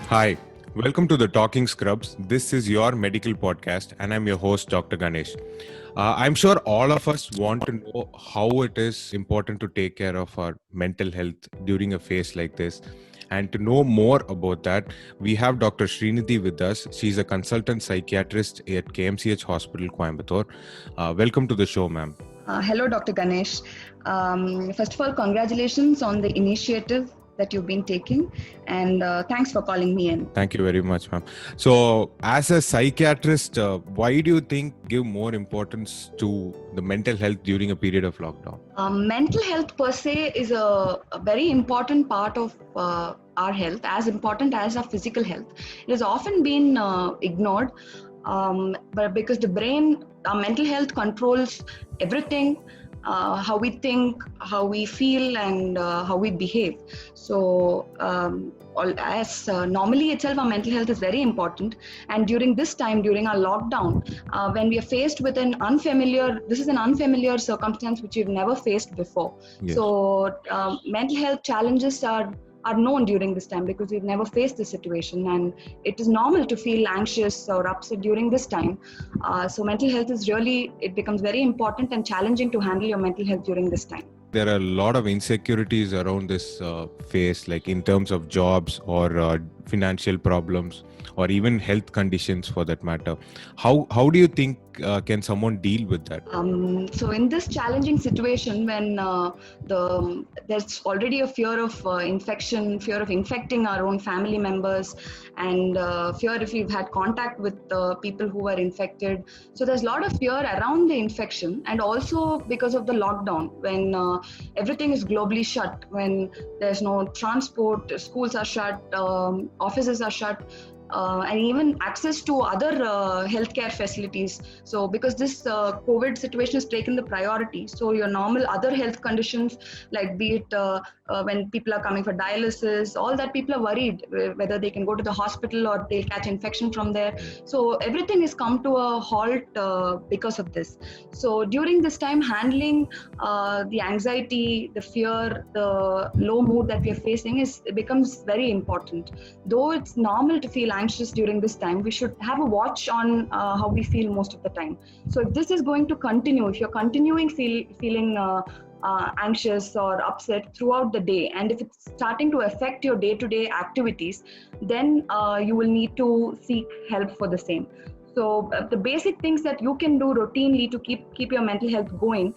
Hi, welcome to the Talking Scrubs. This is your medical podcast, and I'm your host, Dr. Ganesh. I'm sure all of us want to know how it is important to take care of our mental health during a phase like this. And to know more about that, we have Dr. Srinidhi with us. She's a consultant psychiatrist at KMCH Hospital, Coimbatore. Welcome to the show, ma'am. Hello, Dr. Ganesh. First of all, congratulations on the initiative that you've been taking, and thanks for calling me in. Thank you very much, ma'am. So, as a psychiatrist, why do you think give more importance to the mental health during a period of lockdown? Mental health per se is a very important part of our health, as important as our physical health. It has often been ignored, but because the brain, our mental health controls everything. How we think, how we feel, and how we behave. So, normally itself, our mental health is very important. And during this time, during our lockdown, when we are faced with this is an unfamiliar circumstance which we've never faced before. Yes. So, mental health challenges are known during this time because we've never faced this situation, and it is normal to feel anxious or upset during this time. So mental health it becomes very important and challenging to handle your mental health during this time. There are a lot of insecurities around this phase, like in terms of jobs or financial problems or even health conditions for that matter. How do you think can someone deal with that? So in this challenging situation, when there's already a fear of infection, fear of infecting our own family members, and fear if we've had contact with people who were infected. So there's a lot of fear around the infection, and also because of the lockdown, when everything is globally shut, when there's no transport, schools are shut, offices are shut, and even access to other healthcare facilities. So because this COVID situation has taken the priority, so your normal other health conditions, like be it when people are coming for dialysis, all that, people are worried whether they can go to the hospital or they'll catch infection from there. So everything has come to a halt because of this. So during this time, handling the anxiety, the fear, the low mood that we are facing becomes very important. Though it's normal to feel anxious during this time, we should have a watch on how we feel most of the time. So if this is going to continue, if you're continuing feeling anxious or upset throughout the day, and if it's starting to affect your day-to-day activities, then you will need to seek help for the same. So the basic things that you can do routinely to keep your mental health going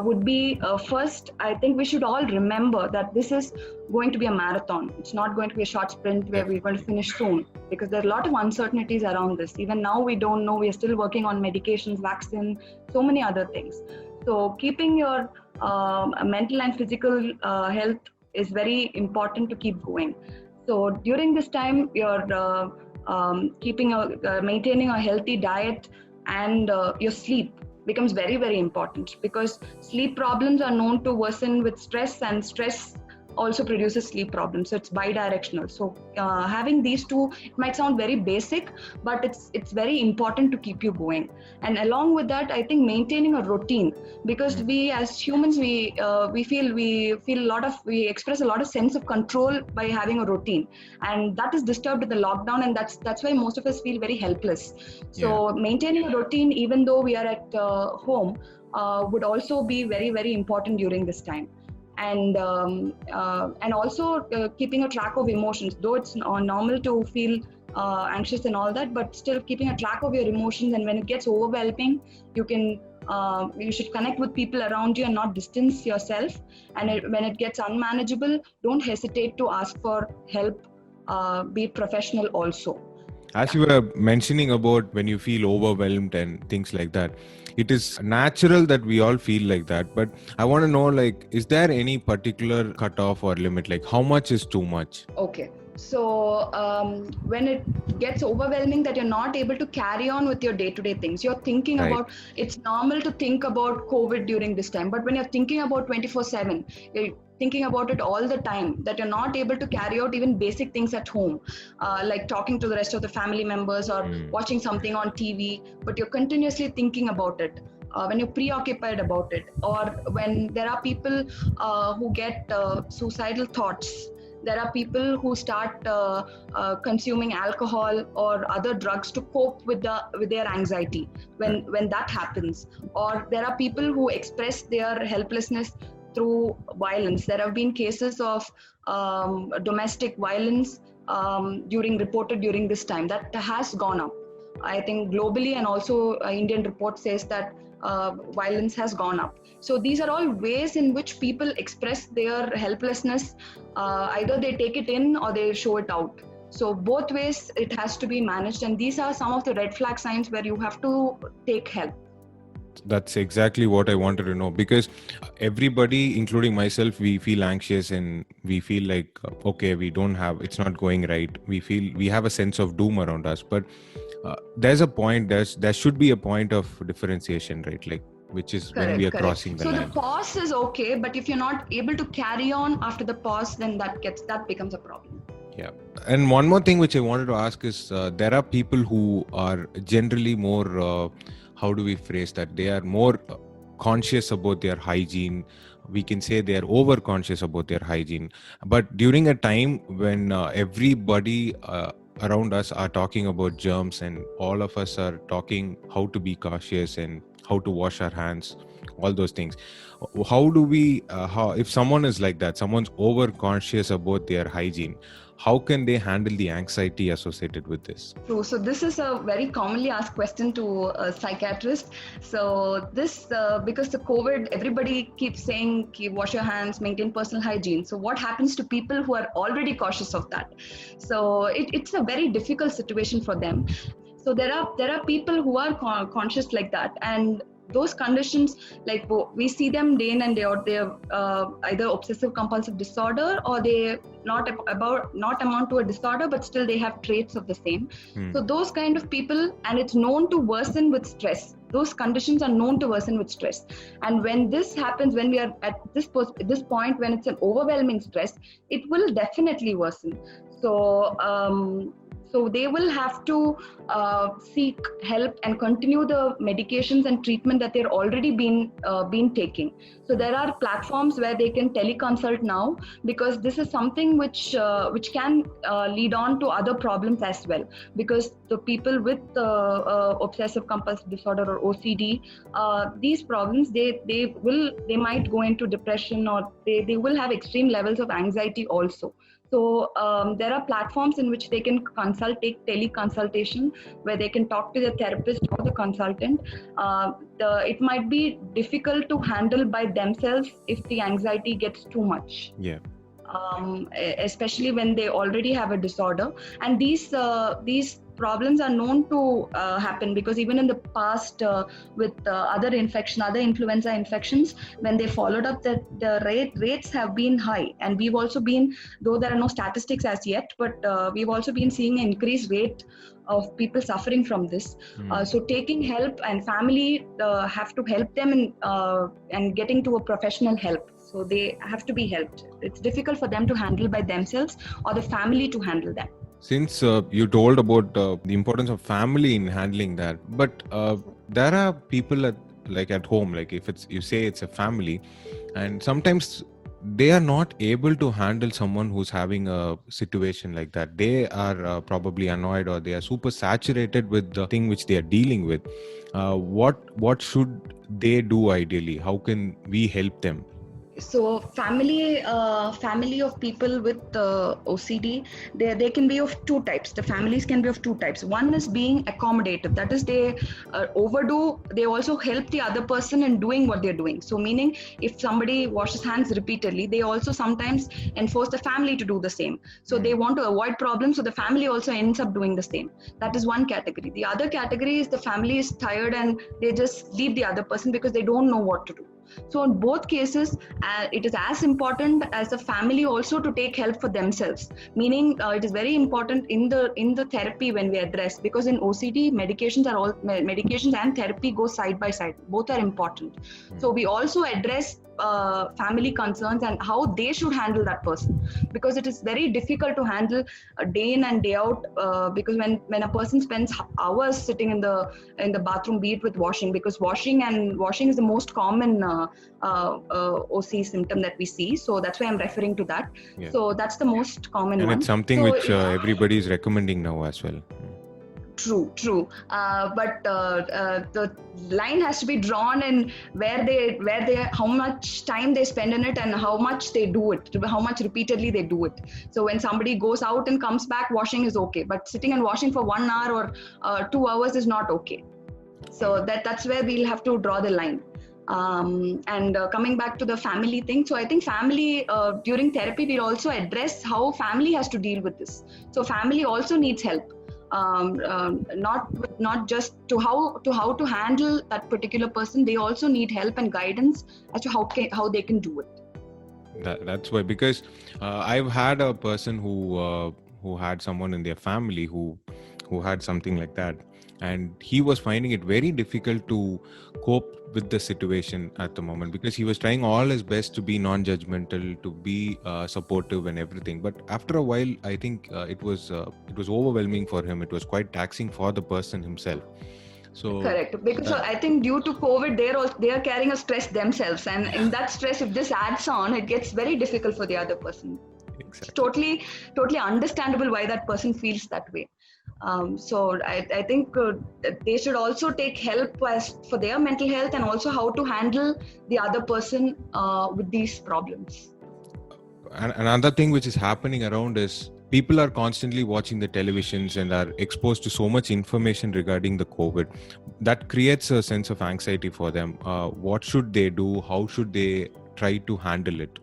would be, first, I think we should all remember that this is going to be a marathon. It's not going to be a short sprint where we're going to finish soon, because there are a lot of uncertainties around this. Even now, we don't know. We are still working on medications, vaccine, so many other things. So keeping your mental and physical health is very important to keep going. So during this time, you're maintaining a healthy diet, and your sleep becomes very, very important, because sleep problems are known to worsen with stress, and stress also produces sleep problems. So it's bidirectional. So having these two, it might sound very basic, but it's very important to keep you going. And along with that, I think maintaining a routine, because we as humans, we express a lot of sense of control by having a routine, and that is disturbed in the lockdown, and that's why most of us feel very helpless. So maintaining a routine, even though we are at home, would also be very, very important during this time. And also keeping a track of emotions, though it's normal to feel anxious and all that, but still keeping a track of your emotions. And when it gets overwhelming, you should connect with people around you and not distance yourself. And when it gets unmanageable, don't hesitate to ask for help, be it professional also. As you were mentioning about when you feel overwhelmed and things like that, it is natural that we all feel like that. But I want to know, like, is there any particular cutoff or limit? Like, how much is too much? Okay. So when it gets overwhelming that you're not able to carry on with your day-to-day things, you're thinking about, it's normal to think about COVID during this time, but when you're thinking about 24/7, thinking about it all the time, that you're not able to carry out even basic things at home, like talking to the rest of the family members or watching something on TV, but you're continuously thinking about it. When you're preoccupied about it, or when there are people who get suicidal thoughts, there are people who start consuming alcohol or other drugs to cope with their anxiety when that happens, or there are people who express their helplessness through violence. There have been cases of domestic violence reported during this time that has gone up, I think, globally, and also Indian report says that violence has gone up. So these are all ways in which people express their helplessness. Either they take it in or they show it out. So both ways it has to be managed, and these are some of the red flag signs where you have to take help. That's exactly what I wanted to know, because everybody, including myself, we feel anxious and we feel like, okay, it's not going right. We have a sense of doom around us, but there's a point, there should be a point of differentiation, right? Like, which is when we are crossing the line. So the pause is okay, but if you're not able to carry on after the pause, then that becomes a problem. Yeah. And one more thing which I wanted to ask is, there are people who are generally more, how do we phrase that? They are more conscious about their hygiene. We can say they are over conscious about their hygiene. But during a time when everybody around us are talking about germs, and all of us are talking how to be cautious and how to wash our hands, all those things. How do we, if someone is like that, someone's over conscious about their hygiene, how can they handle the anxiety associated with this? True. So this is a very commonly asked question to a psychiatrist. So this, because the COVID, everybody keeps saying, wash your hands, maintain personal hygiene. So what happens to people who are already cautious of that? So it's a very difficult situation for them. So there are people who are conscious like that, and those conditions, like we see them day in and day out, they're either obsessive compulsive disorder, or they not amount to a disorder, but still they have traits of the same. So those kind of people, and it's known to worsen with stress. Those conditions are known to worsen with stress. And when this happens, when we are at this point, when it's an overwhelming stress, it will definitely worsen. So they will have to seek help and continue the medications and treatment that they're already been taking. So there are platforms where they can teleconsult now, because this is something which can lead on to other problems as well. Because the people with obsessive compulsive disorder or OCD, these problems, they might go into depression, or they will have extreme levels of anxiety also. So there are platforms in which they can take teleconsultation, where they can talk to the therapist or the consultant. It might be difficult to handle by themselves if the anxiety gets too much. Yeah. Especially when they already have a disorder, and these problems are known to happen, because even in the past with other influenza infections, when they followed up, the rates have been high, and we've also been, though there are no statistics as yet, but we've also been seeing an increased rate of people suffering from this. So taking help, and family have to help them and getting to a professional help. So they have to be helped. It's difficult for them to handle by themselves, or the family to handle them. Since you told about the importance of family in handling that, but there are people at home, like if you say it's a family, and sometimes they are not able to handle someone who's having a situation like that. They are probably annoyed, or they are super saturated with the thing which they are dealing with. What should they do ideally? How can we help them? So family of people with OCD, they can be of two types. The families can be of two types. One is being accommodative. That is, they overdo. They also help the other person in doing what they're doing. So meaning, if somebody washes hands repeatedly, they also sometimes enforce the family to do the same. So they want to avoid problems, so the family also ends up doing the same. That is one category. The other category is the family is tired and they just leave the other person because they don't know what to do. So in both cases, it is as important as the family also to take help for themselves. Meaning, it is very important in the therapy when we address, because in OCD, medications and therapy go side by side. Both are important. So we also address family concerns and how they should handle that person, because it is very difficult to handle day in and day out, because when a person spends hours sitting in the bathroom, be it with washing, because washing is the most common OC symptom that we see, so that's why I'm referring to that. Yeah. So that's the most common And one. it's something So which everybody is recommending now as well. True. But the line has to be drawn in where they how much time they spend in it and how much they do it, how much repeatedly they do it. So when somebody goes out and comes back, washing is okay, but sitting and washing for 1 hour or 2 hours is not okay. So that's where we'll have to draw the line. And coming back to the family thing, so I think family during therapy we'll also address how family has to deal with this. So family also needs help. Not just to how to handle that particular person. They also need help and guidance as to how they can do it. That's why, because I've had a person who had someone in their family who had something like that, and he was finding it very difficult to cope with the situation at the moment, because he was trying all his best to be non-judgmental, to be supportive and everything, but after a while I think it was overwhelming for him. It was quite taxing for the person himself. So correct, because I think due to COVID they are carrying a stress themselves, and in that stress, if this adds on, it gets very difficult for the other person. exactly. It's totally understandable why that person feels that way. So I think they should also take help for their mental health, and also how to handle the other person with these problems. And another thing which is happening around is people are constantly watching the televisions and are exposed to so much information regarding the COVID. That creates a sense of anxiety for them. What should they do? How should they try to handle it?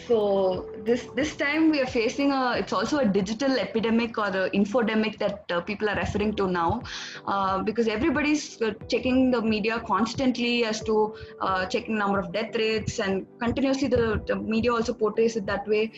So this time we are facing it's also a digital epidemic or the infodemic that people are referring to now, because everybody's checking the media constantly as to checking number of death rates, and continuously the media also portrays it that way.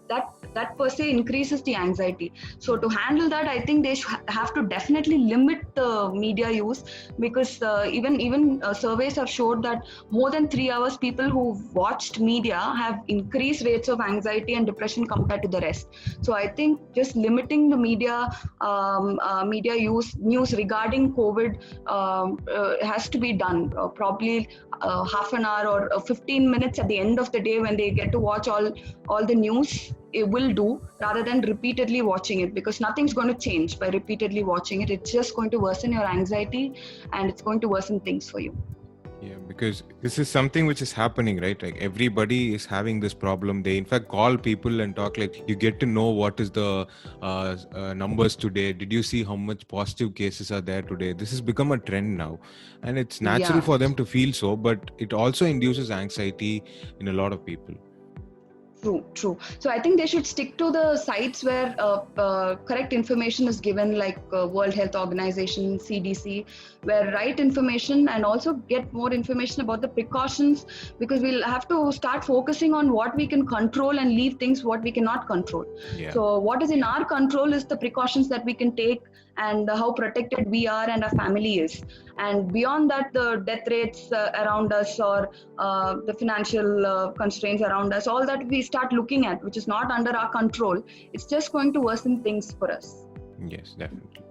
That per se increases the anxiety. So to handle that, I think they have to definitely limit the media use, because even surveys have showed that more than 3 hours people who watched media have increased rates of anxiety and depression compared to the rest. So I think just limiting the media news regarding COVID has to be done. Probably half an hour or 15 minutes at the end of the day when they get to watch all the news, it will do, rather than repeatedly watching it, because nothing's going to change by repeatedly watching it. It's just going to worsen your anxiety, and it's going to worsen things for you. Yeah, because this is something which is happening, right? Like everybody is having this problem. They in fact call people and talk, like, you get to know what is the numbers today. Did you see how much positive cases are there today? This has become a trend now, and it's natural for them to feel so, but it also induces anxiety in a lot of people. True. So I think they should stick to the sites where correct information is given, like World Health Organization, CDC, where right information, and also get more information about the precautions, because we'll have to start focusing on what we can control and leave things what we cannot control. Yeah. So what is in our control is the precautions that we can take, and how protected we are and our family is. And beyond that, the death rates around us, or the financial constraints around us, all that we start looking at, which is not under our control, it's just going to worsen things for us. Yes, definitely.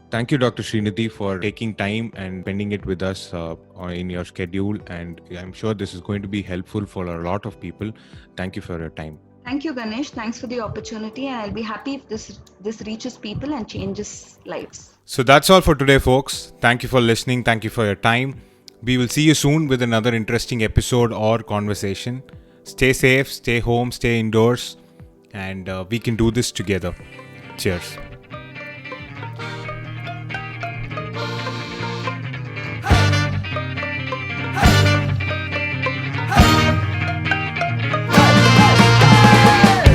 Thank you, Dr. Srinidhi, for taking time and spending it with us in your schedule. And I'm sure this is going to be helpful for a lot of people. Thank you for your time. Thank you, Ganesh. Thanks for the opportunity. And I'll be happy if this reaches people and changes lives. So that's all for today, folks. Thank you for listening. Thank you for your time. We will see you soon with another interesting episode or conversation. Stay safe, stay home, stay indoors, and we can do this together. Cheers.